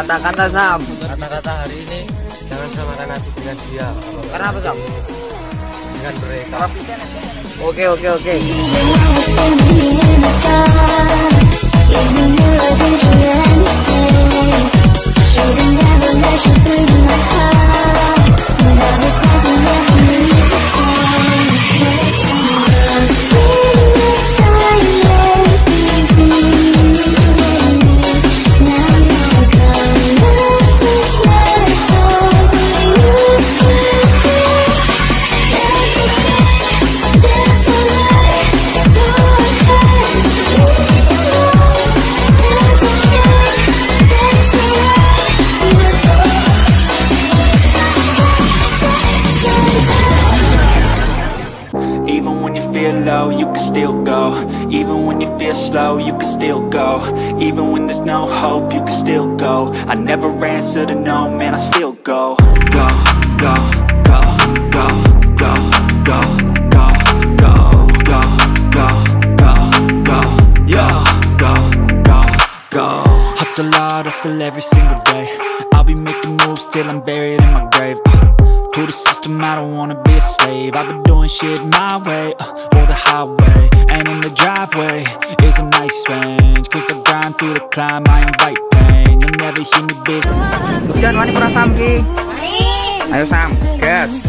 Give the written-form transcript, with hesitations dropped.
Kata-kata Sam. Kata-kata hari ini, jangan samakan aku dengan dia. Karena apa Sam? Dengan mereka. Oke. Even when you feel low, you can still go. Even when you feel slow, you can still go. Even when there's no hope, you can still go. I never answer to no, man, I still go. Go, go, go, go, go, go, go, go, go, go, go, go, yo, go, go, go. Hustle hard, hustle every single day. I'll be making moves till I'm buried in my grave. To the system, I don't wanna be a slave. I've been doing shit my way, or the highway. And in the driveway is a nice range. Cause I grind through the climb, I invite pain. You'll never hear me, bitch. Jangan wani pernah Sam ki. Ayo Sam, gas.